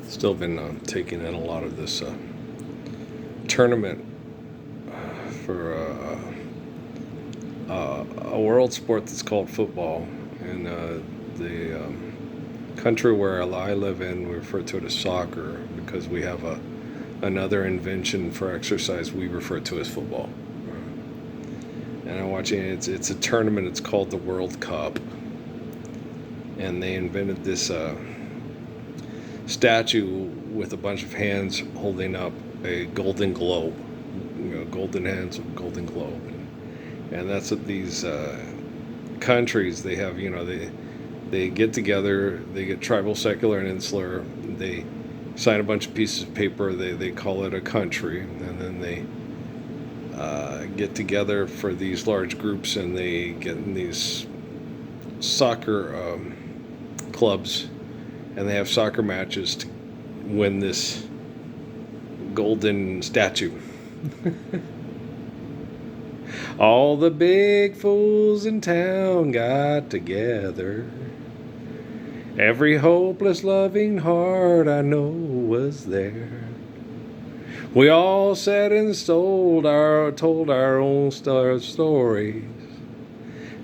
Still been taking in a lot of this tournament for a world sport that's called football. And the country where I live in, we refer to it as soccer because we have another invention for exercise we refer to as football. And I'm watching it. It's a tournament. It's called the World Cup. And they invented this statue with a bunch of hands holding up a golden globe, golden hands of golden globe, and that's what these countries they have. They get together, they get tribal, secular, and insular. They sign a bunch of pieces of paper. They call it a country, and then they get together for these large groups, and they get in these soccer clubs, and they have soccer matches to win this golden statue. All the big fools in town got together. Every hopeless loving heart I know was there. We all sat and told our own stories,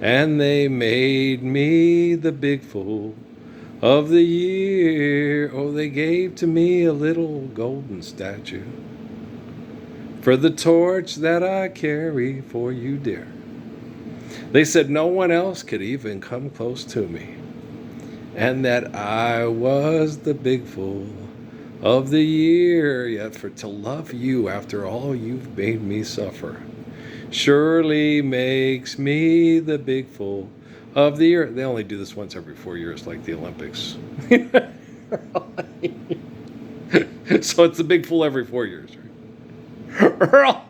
and they made me the big fool of the year. Oh, they gave to me a little golden statue for the torch that I carry for you, dear. They said no one else could even come close to me, and that I was the big fool of the year. Yet for to love you after all you've made me suffer surely makes me the big fool of the year. They only do this once every 4 years, like the Olympics. So it's the big fool every 4 years. Earl,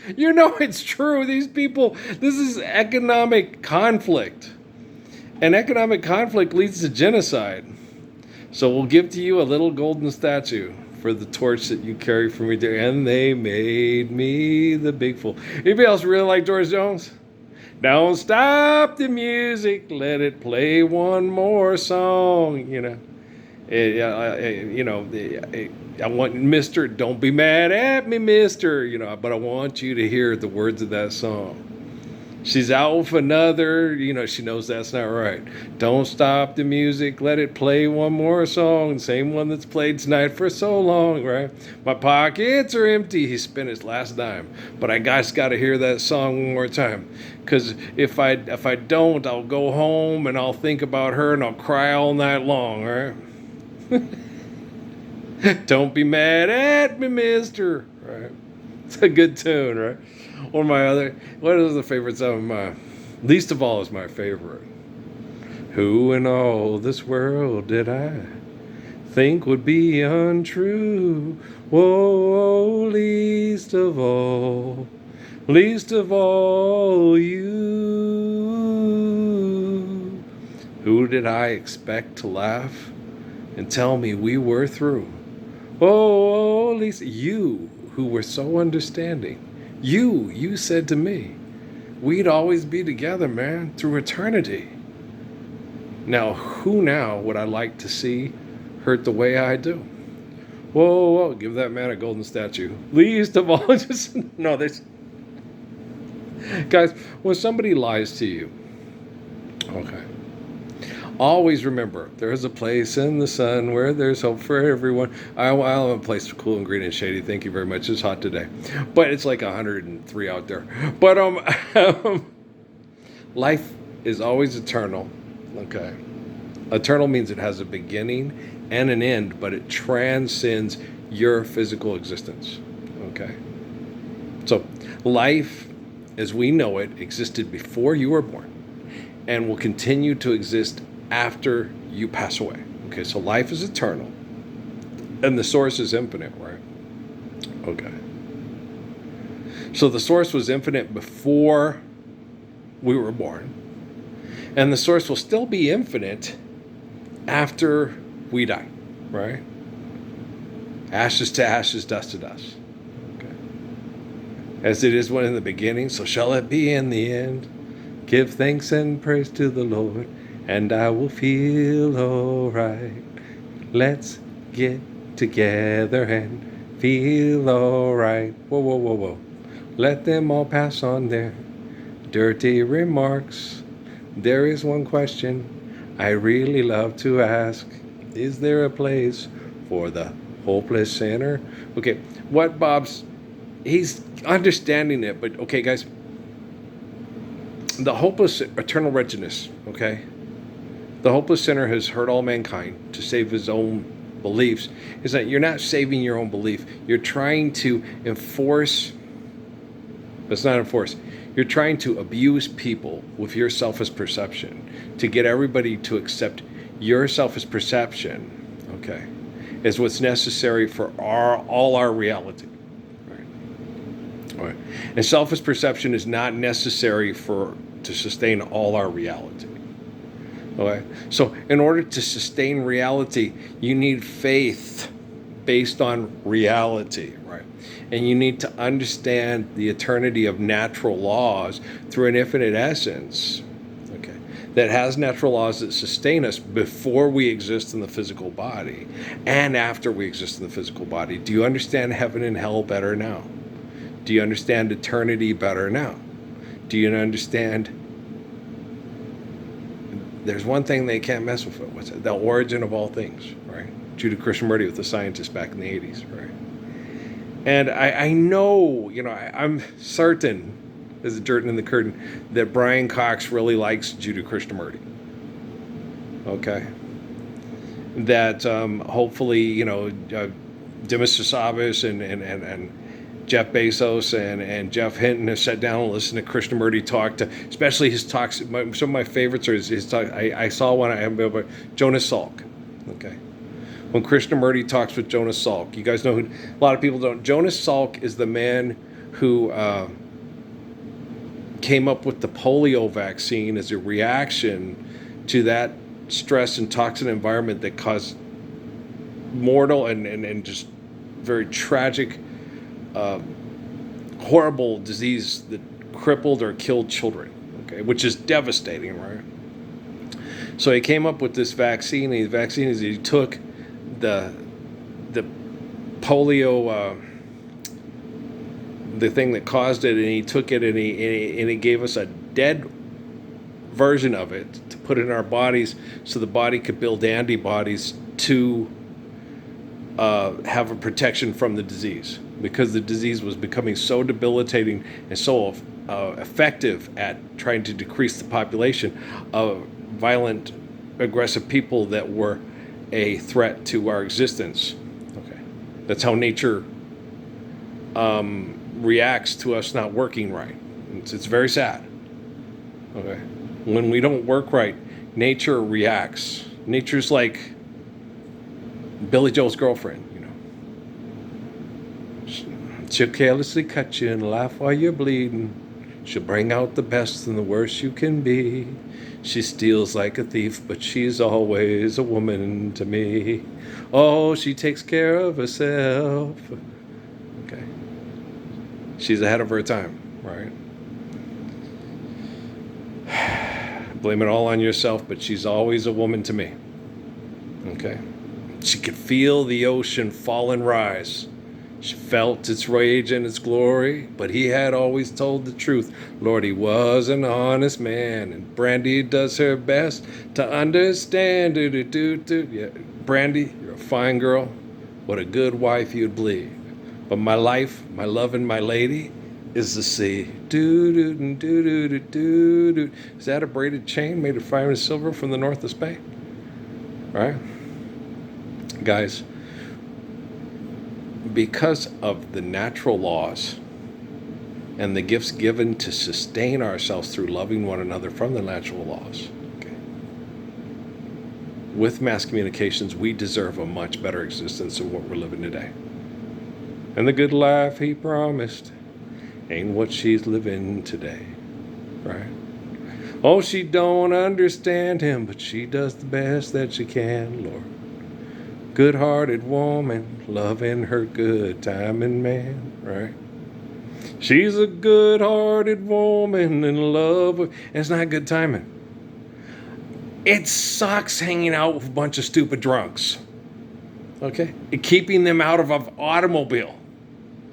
it's true. These people, this is economic conflict. And economic conflict leads to genocide. So we'll give to you a little golden statue for the torch that you carry for me, dear. And they made me the big fool. Anybody else really like George Jones? Don't stop the music, let it play one more song. I want Mister, don't be mad at me, Mister. But I want you to hear the words of that song. She's out with another, she knows that's not right. Don't stop the music, let it play one more song. Same one that's played tonight for so long, right? My pockets are empty, he spent his last dime. But I just got to hear that song one more time. Because if I don't, I'll go home and I'll think about her and I'll cry all night long, right? Don't be mad at me, mister, right? It's a good tune, right? What are the favorites of mine? Least of All is my favorite. Who in all this world did I think would be untrue? Whoa, least of all you. Who did I expect to laugh and tell me we were through? Oh, least you, who were so understanding. You said to me, we'd always be together, man, through eternity. Now, who now would I like to see hurt the way I do? Whoa, give that man a golden statue. Least of all, guys, when somebody lies to you, okay, always remember, there's a place in the sun where there's hope for everyone. I'll have a place cool and green and shady. Thank you very much. It's hot today, but it's like 103 out there. But life is always eternal. Okay, eternal means it has a beginning and an end, but it transcends your physical existence. Okay, so life, as we know it, existed before you were born, and will continue to exist after you pass away. Okay, so life is eternal, and the source is infinite, right? Okay. So the source was infinite before we were born, and the source will still be infinite after we die, right? Ashes to ashes, dust to dust. Okay. As it is one in the beginning, so shall it be in the end. Give thanks and praise to the Lord, and I will feel all right. Let's get together and feel alright. Whoa, whoa, whoa, whoa. Let them all pass on their dirty remarks. There is one question I really love to ask. Is there a place for the hopeless sinner? Okay, what Bob's, he's understanding it, but okay, guys, the hopeless eternal wretchedness, okay? The hopeless sinner has hurt all mankind to save his own beliefs. Is that you're not saving your own belief. You're trying to enforce, that's not enforce. You're trying to abuse people with your selfish perception to get everybody to accept your selfish perception, okay, is what's necessary for all our reality. Right? All right. And selfish perception is not necessary to sustain all our reality. Okay? So in order to sustain reality, you need faith based on reality, right? And you need to understand the eternity of natural laws through an infinite essence, okay, that has natural laws that sustain us before we exist in the physical body and after we exist in the physical body. Do you understand heaven and hell better now? Do you understand eternity better now? Do you understand? There's one thing they can't mess with. What's it? The origin of all things, right? Judah Krishnamurti with the scientists back in the 80s, right? And I know, I'm certain, there's a dirt in the curtain, that Brian Cox really likes Judah Krishnamurti. Okay? That hopefully, Dimas Sasabis and Jeff Bezos and Jeff Hinton have sat down and listened to Krishnamurti talk, especially his talks. Some of my favorites are his talk. I saw one about Jonas Salk. Okay, when Krishnamurti talks with Jonas Salk, you guys know who. A lot of people don't. Jonas Salk is the man who came up with the polio vaccine as a reaction to that stress and toxic environment that caused mortal and just very tragic. Horrible disease that crippled or killed children, okay, which is devastating, right? So he came up with this vaccine. And the vaccine is he took the polio, the thing that caused it, and he took it and he gave us a dead version of it to put in our bodies, so the body could build antibodies to have a protection from the disease, because the disease was becoming so debilitating and so effective at trying to decrease the population of violent, aggressive people that were a threat to our existence. Okay, that's how nature reacts to us not working right. It's very sad. Okay, when we don't work right, nature reacts. Nature's like Billy Joel's girlfriend, She'll carelessly cut you and laugh while you're bleeding. She'll bring out the best and the worst you can be. She steals like a thief, but she's always a woman to me. Oh, she takes care of herself. Okay. She's ahead of her time, right? Blame it all on yourself, but she's always a woman to me. Okay. She could feel the ocean fall and rise. She felt its rage and its glory, but he had always told the truth. Lord, he was an honest man, and Brandy does her best to understand. Yeah, Brandy, you're a fine girl. What a good wife you'd be. But my life, my love, and my lady is the sea. Is that a braided chain made of fire and silver from the north of Spain? All right, guys. Because of the natural laws and the gifts given to sustain ourselves through loving one another from the natural laws, okay, with mass communications, we deserve a much better existence than what we're living today. And the good life he promised ain't what she's living today, right? Oh, she don't understand him, but she does the best that she can, Lord. Good-hearted woman, loving her good timing man, right? She's a good-hearted woman in love with, and it's not good timing. It sucks hanging out with a bunch of stupid drunks. Okay? Keeping them out of an automobile.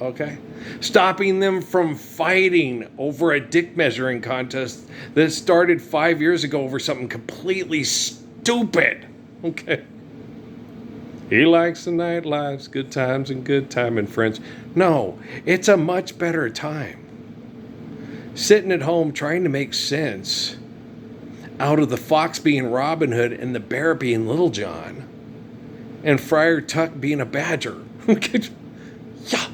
Okay? Stopping them from fighting over a dick measuring contest that started 5 years ago over something completely stupid. Okay? He likes the nightlives, good times and good time and friends. No, it's a much better time. Sitting at home trying to make sense out of the fox being Robin Hood and the bear being Little John and Friar Tuck being a badger. Yeah.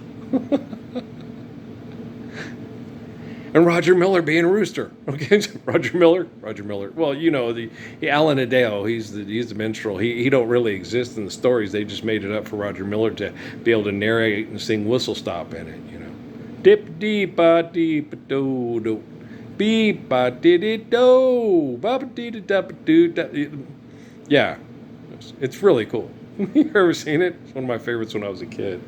And Roger Miller being a rooster. Okay, Roger Miller. Well, you know the Alan Adeo. He's the minstrel. He don't really exist in the stories. They just made it up for Roger Miller to be able to narrate and sing whistle stop in it. You know, dip deep a deep a do do, beep a diddy do, ba diddy da do. Yeah, it's really cool. You ever seen it? It's one of my favorites when I was a kid.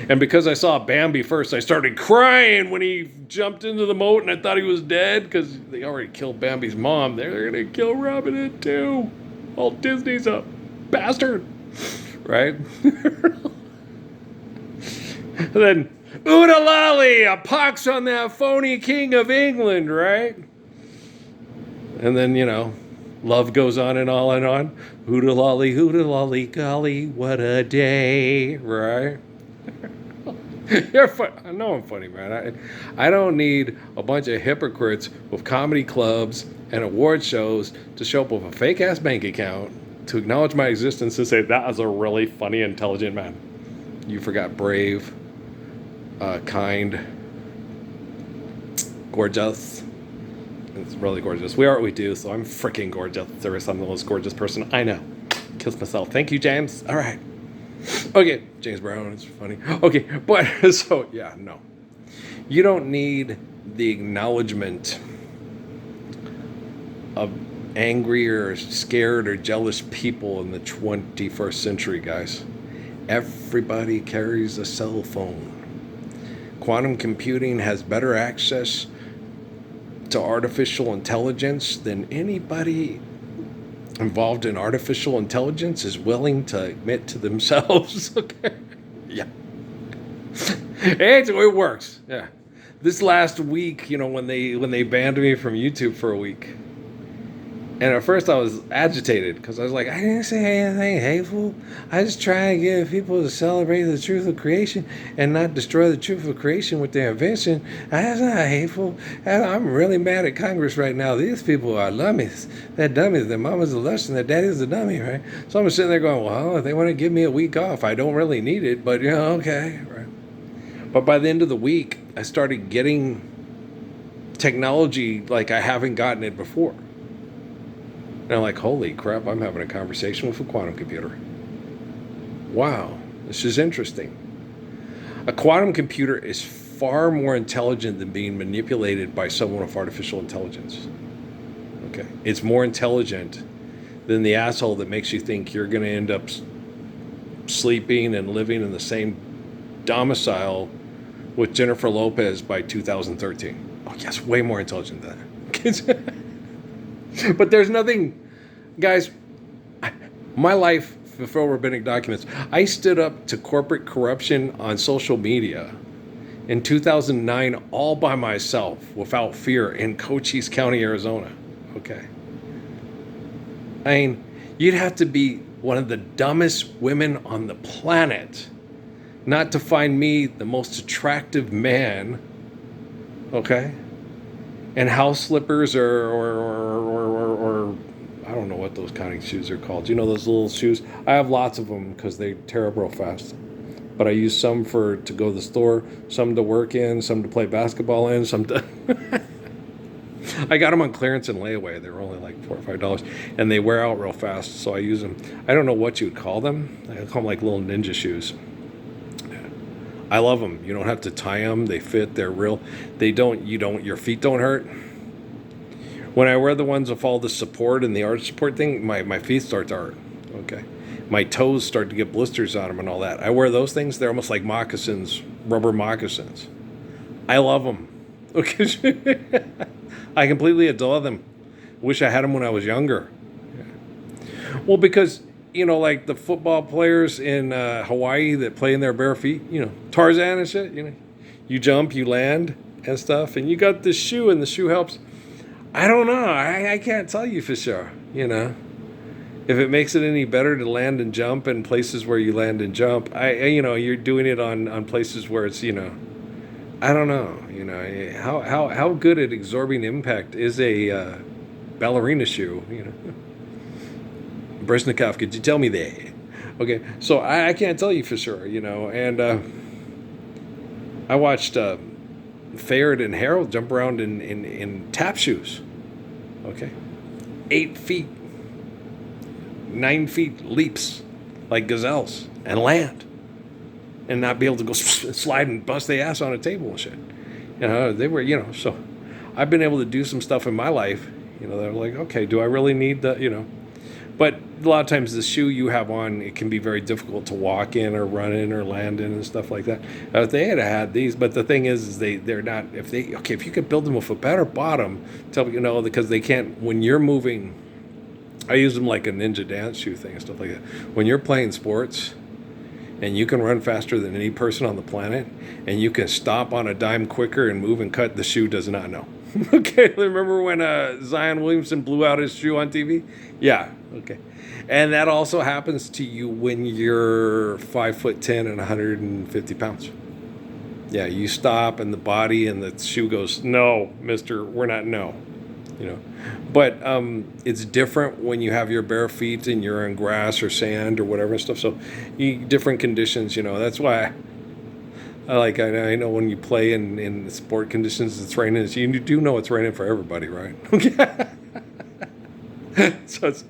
And because I saw Bambi first, I started crying when he jumped into the moat and I thought he was dead because they already killed Bambi's mom. They're going to kill Robin Hood too. Walt Disney's a bastard. Right? And then, Oodalali, lolly, a pox on that phony king of England, right? And then, you know, love goes on and on and on. Oodalali, lolly, golly, what a day, right? You're fun. I know I'm funny, man. I don't need a bunch of hypocrites with comedy clubs and award shows to show up with a fake ass bank account to acknowledge my existence and say that is a really funny, intelligent man. You forgot brave, kind, gorgeous. It's really gorgeous. We are what we do, so I'm freaking gorgeous. I'm the most gorgeous person I know. Kiss myself. Thank you, James. All right. Okay, James Brown, it's funny. Okay, but so yeah, no. You don't need the acknowledgement of angry or scared or jealous people in the 21st century, guys. Everybody carries a cell phone. Quantum computing has better access to artificial intelligence than anybody involved in artificial intelligence is willing to admit to themselves. Okay. Yeah. It works. Yeah. This last week, you know, when they banned me from YouTube for a week. And at first I was agitated because I was like, I didn't say anything hateful. I just try and get people to celebrate the truth of creation and not destroy the truth of creation with their invention. That's not hateful. I'm really mad at Congress right now. These people are dummies. They're dummies. Their mama's a lush and their daddy's a dummy, right? So I'm sitting there going, well, if they want to give me a week off, I don't really need it, but, you know, okay. Right. But by the end of the week, I started getting technology like I haven't gotten it before. And I'm like, holy crap, I'm having a conversation with a quantum computer. Wow, this is interesting. A quantum computer is far more intelligent than being manipulated by someone with artificial intelligence. Okay, it's more intelligent than the asshole that makes you think you're going to end up sleeping and living in the same domicile with Jennifer Lopez by 2013. Oh, yes, way more intelligent than that. But there's nothing, guys, my life, before rabbinic documents, I stood up to corporate corruption on social media in 2009 all by myself without fear in Cochise County, Arizona. Okay. I mean, you'd have to be one of the dumbest women on the planet not to find me the most attractive man, okay? And house slippers or I don't know what those kind of shoes are called. You know those little shoes? I have lots of them because they tear up real fast. But I use some to go to the store, some to work in, some to play basketball in, some to... I got them on clearance and layaway. They were only like $4 or $5, and they wear out real fast, so I use them. I don't know what you would call them. I call them like little ninja shoes. I love them. You don't have to tie them. They fit. They're real. Your feet don't hurt. When I wear the ones with all the support and the arch support thing, my feet start to hurt. Okay. My toes start to get blisters on them and all that. I wear those things. They're almost like moccasins, rubber moccasins. I love them. Okay. I completely adore them. Wish I had them when I was younger. Yeah. Well, because like the football players in Hawaii that play in their bare feet, Tarzan and shit, you jump, you land and stuff, and you got this shoe, and the shoe helps. I don't know. I can't tell you for sure, if it makes it any better to land and jump in places where you land and jump. You're doing it on places where it's, I don't know, how good at absorbing impact is a ballerina shoe, Brezhnikov, could you tell me that? Okay, so I can't tell you for sure, and I watched Fayard and Harold jump around in tap shoes, okay, 8 feet, 9 feet leaps like gazelles and land and not be able to go slide and bust their ass on a table and shit. They were, so I've been able to do some stuff in my life, they're like, okay, do I really need the, but a lot of times the shoe you have on, it can be very difficult to walk in or run in or land in and stuff like that. If they had these, but the thing is they're not, if you could build them with a better bottom, because they can't, when you're moving, I use them like a ninja dance shoe thing and stuff like that. When you're playing sports and you can run faster than any person on the planet and you can stop on a dime quicker and move and cut, the shoe does not know. Okay, remember when Zion Williamson blew out his shoe on TV? Yeah, okay. And that also happens to you when you're 5'10" and 150 pounds. Yeah, you stop and the body and the shoe goes, no, mister, we're not, no. But it's different when you have your bare feet and you're in grass or sand or whatever stuff. So different conditions, that's why I know when you play in sport conditions, it's raining. You do know it's raining for everybody, right? So it's,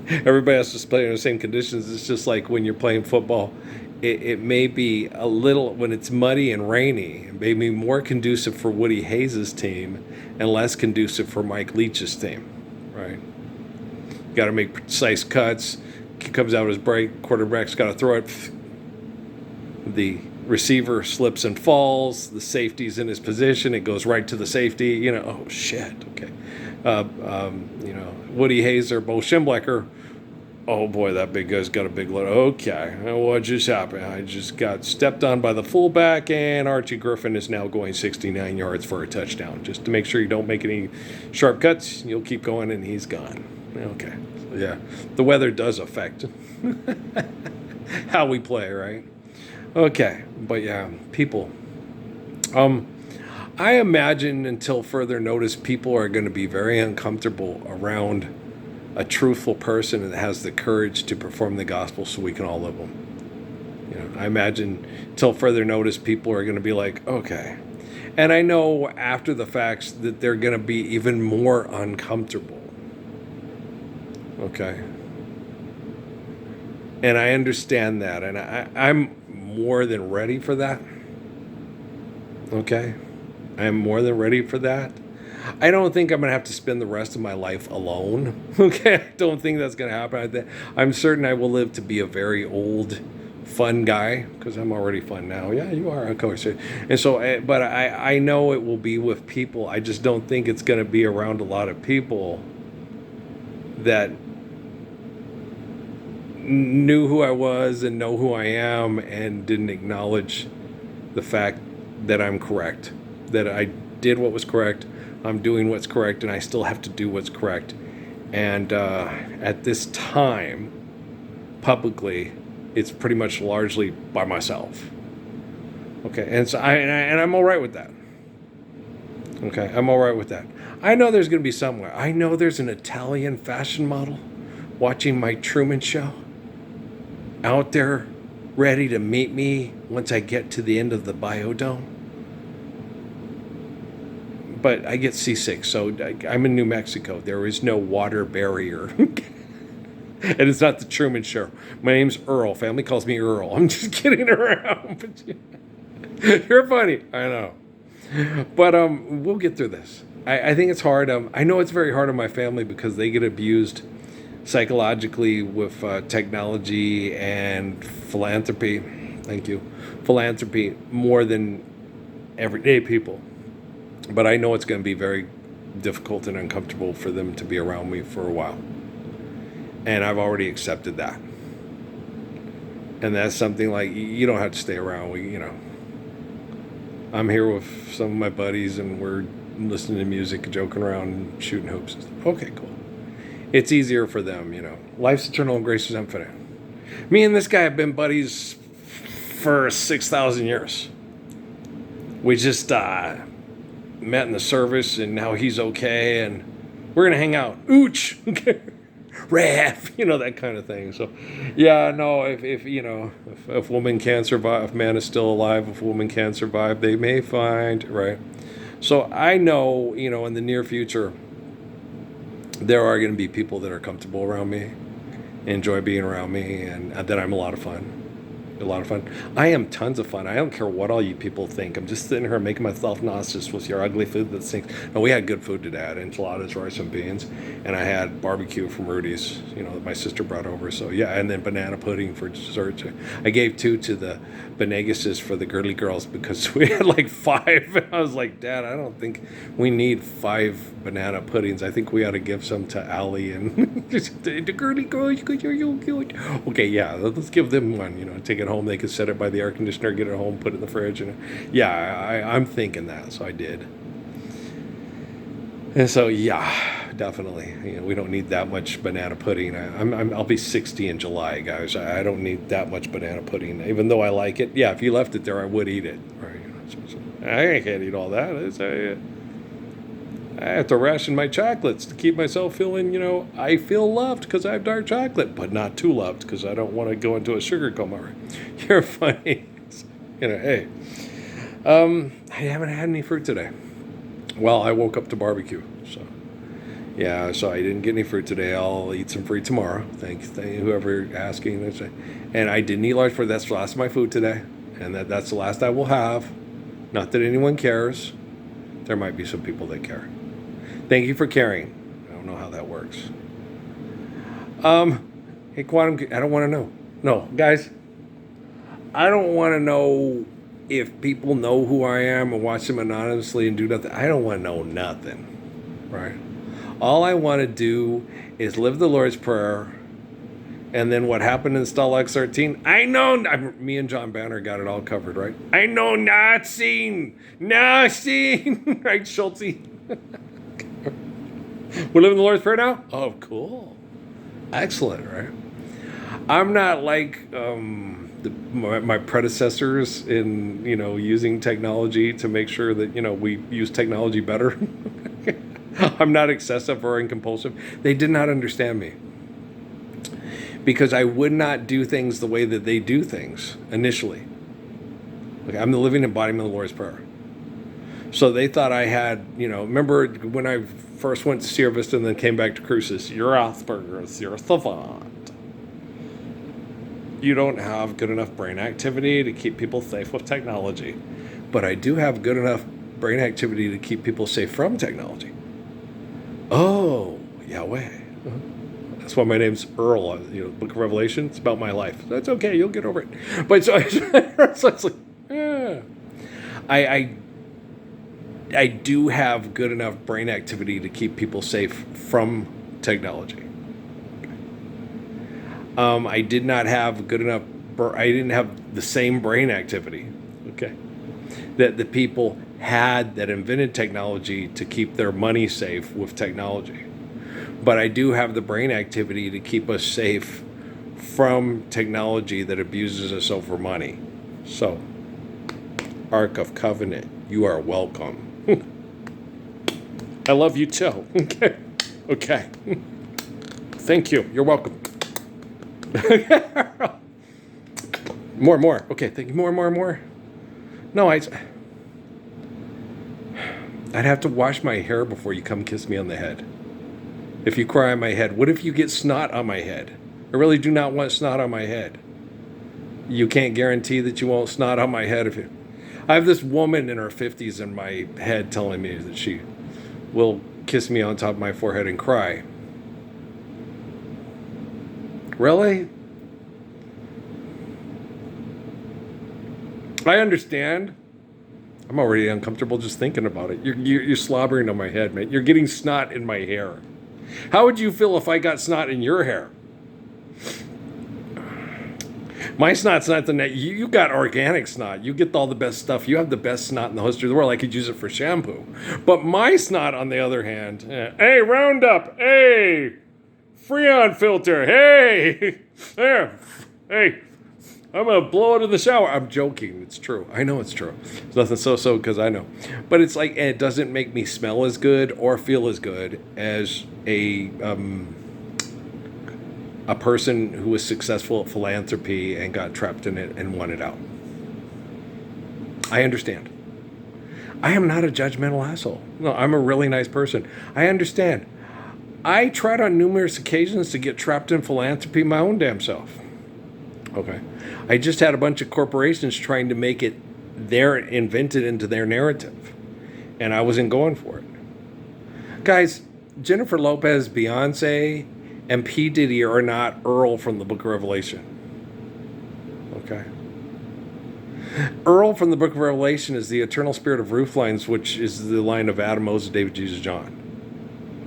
everybody has to play in the same conditions. It's just like when you're playing football. It may be a little, when it's muddy and rainy, it may be more conducive for Woody Hayes' team and less conducive for Mike Leach's team, right? You got to make precise cuts. He comes out his break, quarterback's got to throw it. The receiver slips and falls. The safety's in his position. It goes right to the safety. Oh, shit, okay. Woody Hayes or Bo Schembechler, oh boy, that big guy's got a big load. Okay, what just happened? I just got stepped on by the fullback, and Archie Griffin is now going 69 yards for a touchdown. Just to make sure you don't make any sharp cuts, you'll keep going, and he's gone. Okay, so yeah, the weather does affect how we play, right? Okay, but yeah, people. I imagine until further notice, people are going to be very uncomfortable around a truthful person that has the courage to perform the gospel so we can all live them. I imagine till further notice people are going to be like, okay. And I know after the facts that they're going to be even more uncomfortable. Okay. And I understand that. And I'm more than ready for that. Okay. I'm more than ready for that. I don't think I'm going to have to spend the rest of my life alone. Okay, I don't think that's going to happen. I'm certain I will live to be a very old, fun guy, because I'm already fun now. Yeah, you are, of course. And so, but I know it will be with people. I just don't think it's going to be around a lot of people that knew who I was and know who I am and didn't acknowledge the fact that I'm correct, that I did what was correct. I'm doing what's correct, and I still have to do what's correct. And at this time, publicly, it's pretty much largely by myself. Okay, and so I'm all right with that. Okay, I'm all right with that. I know there's going to be somewhere. I know there's an Italian fashion model watching my Truman Show out there ready to meet me once I get to the end of the biodome. But I get seasick, so I'm in New Mexico. There is no water barrier. And it's not the Truman Show. My name's Earl. Family calls me Earl. I'm just kidding around. But you're funny. I know. But we'll get through this. I think it's hard. I know it's very hard on my family because they get abused psychologically with technology and philanthropy. Thank you. Philanthropy more than everyday people. But I know it's going to be very difficult and uncomfortable for them to be around me for a while. And I've already accepted that. And that's something like, you don't have to stay around. I'm here with some of my buddies and we're listening to music, joking around, and shooting hoops. Okay, cool. It's easier for them, Life's eternal and grace is infinite. Me and this guy have been buddies for 6,000 years. We just met in the service, and now he's okay, and we're going to hang out. Ooch! Raf! That kind of thing. So, yeah, no, if woman can survive, if man is still alive, if woman can survive, they may find, right? So I know, in the near future, there are going to be people that are comfortable around me, enjoy being around me, and that I'm a lot of fun. I am tons of fun. I don't care what all you people think. I'm just sitting here making myself nauseous with your ugly food that stinks. No, we had good food today. I had enchiladas, rice and beans, and I had barbecue from Rudy's, that my sister brought over. So yeah, and then banana pudding for dessert. I gave 2 to the Benegases for the girly girls because we had like 5. I was like, Dad, I don't think we need 5 banana puddings. I think we ought to give some to Allie and the girly girls. Okay, yeah, let's give them one. Take it home. They could set it by the air conditioner, get it home, put it in the fridge, and yeah, I'm thinking that. So I did. And so yeah, definitely. We don't need that much banana pudding. I'll be 60 in July, guys. I don't need that much banana pudding, even though I like it. Yeah, if you left it there, I would eat it. Right? I can't eat all that. I have to ration my chocolates to keep myself feeling, I feel loved because I have dark chocolate, but not too loved because I don't want to go into a sugar coma. You're funny. Hey. I haven't had any fruit today. Well, I woke up to barbecue, so yeah, so I didn't get any fruit today. I'll eat some fruit tomorrow. Thank whoever asking. And I didn't eat large fruit. That's the last of my food today, and that's the last I will have. Not that anyone cares. There might be some people that care. Thank you for caring. I don't know how that works. Hey, Quantum, I don't want to know. No, guys, I don't want to know if people know who I am and watch them anonymously and do nothing. I don't want to know nothing, right? All I want to do is live the Lord's Prayer. And then what happened in Stall X13? I know, me and John Banner got it all covered, right? I know nothing, right, Schulte? We're living the Lord's Prayer now? Oh, cool. Excellent, right? I'm not like my predecessors in, using technology to make sure that, we use technology better. I'm not excessive or compulsive. They did not understand me. Because I would not do things the way that they do things initially. Okay, I'm the living embodiment of the Lord's Prayer. So they thought I had, remember when I first went to Sierra Vista and then came back to Cruces, you're Asperger's, you're a savant. You don't have good enough brain activity to keep people safe with technology. But I do have good enough brain activity to keep people safe from technology. Oh, Yahweh. That's why my name's Earl. Book of Revelation. It's about my life. That's okay. You'll get over it. But so it's like, yeah. I do have good enough brain activity to keep people safe from technology. I did not have good enough. I didn't have the same brain activity. Okay, that the people had that invented technology to keep their money safe with technology. But I do have the brain activity to keep us safe from technology that abuses us over money. So, Ark of Covenant, you are welcome. I love you too. Okay. Thank you. You're welcome. More. Okay, thank you. More. No, I'd have to wash my hair before you come kiss me on the head. If you cry on my head, what if you get snot on my head? I really do not want snot on my head. You can't guarantee that you won't snot on my head if you... I have this woman in her 50s in my head telling me that she will kiss me on top of my forehead and cry. Really? I understand. I'm already uncomfortable just thinking about it. You're slobbering on my head, man. You're getting snot in my hair. How would you feel if I got snot in your hair? My snot's not the net. You got organic snot. You get all the best stuff. You have the best snot in the history of the world. I could use it for shampoo. But my snot, on the other hand, hey, Roundup, hey, Freon filter, hey, there, hey, I'm going to blow it in the shower. I'm joking. It's true. I know it's true. It's nothing so because I know. But it's like, it doesn't make me smell as good or feel as good as a person who was successful at philanthropy and got trapped in it and won it out. I understand. I am not a judgmental asshole. No, I'm a really nice person. I understand. I tried on numerous occasions to get trapped in philanthropy my own damn self. Okay. I just had a bunch of corporations trying to make it invented into their narrative. And I wasn't going for it. Guys, Jennifer Lopez, Beyonce, and P. Diddy are not Earl from the Book of Revelation. Okay. Earl from the Book of Revelation is the eternal spirit of rooflines, which is the line of Adam, Moses, David, Jesus, John.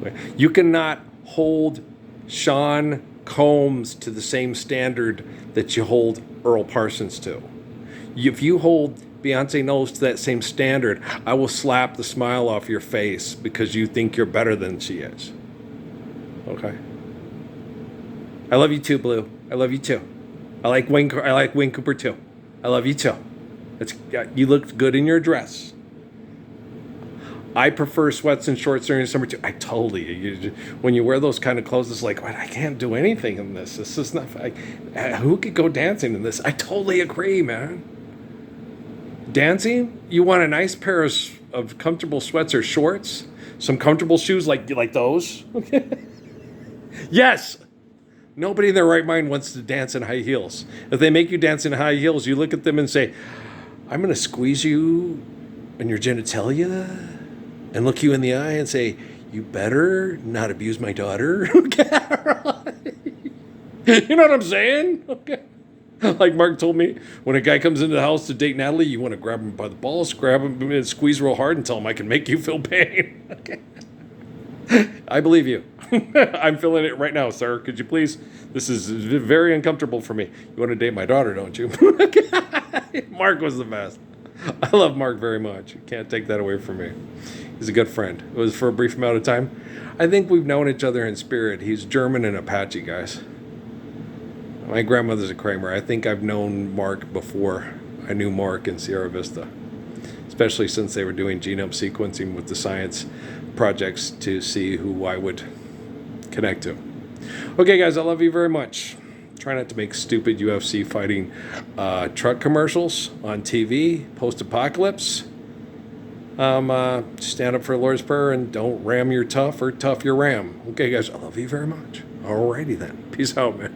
Okay. You cannot hold Sean Combs to the same standard that you hold Earl Parsons to. If you hold Beyonce Knowles to that same standard, I will slap the smile off your face because you think you're better than she is. Okay. I love you too, Blue. I love you too. I like Wayne Cooper too. I love you too. You looked good in your dress. I prefer sweats and shorts during the summer too. I totally. When you wear those kind of clothes, it's like, I can't do anything in this. This is not. Who could go dancing in this? I totally agree, man. Dancing? You want a nice pair of comfortable sweats or shorts, some comfortable shoes like those. Yes. Nobody in their right mind wants to dance in high heels. If they make you dance in high heels, you look at them and say, I'm going to squeeze you in your genitalia and look you in the eye and say, you better not abuse my daughter. You know what I'm saying? Okay. Like Mark told me, when a guy comes into the house to date Natalie, you want to grab him by the balls, grab him and squeeze real hard and tell him I can make you feel pain. Okay. I believe you. I'm feeling it right now, sir. Could you please? This is very uncomfortable for me. You want to date my daughter, don't you? Mark was the best. I love Mark very much. You can't take that away from me. He's a good friend. It was for a brief amount of time. I think we've known each other in spirit. He's German and Apache, guys. My grandmother's a Kramer. I think I've known Mark before I knew Mark in Sierra Vista, especially since they were doing genome sequencing with the science projects to see who I would connect to. Okay, guys, I love you very much. Try not to make stupid UFC fighting truck commercials on TV, post-apocalypse. Stand up for the Lord's Prayer and don't ram your tough or tough your ram. Okay, guys, I love you very much. Alrighty then. Peace out, man.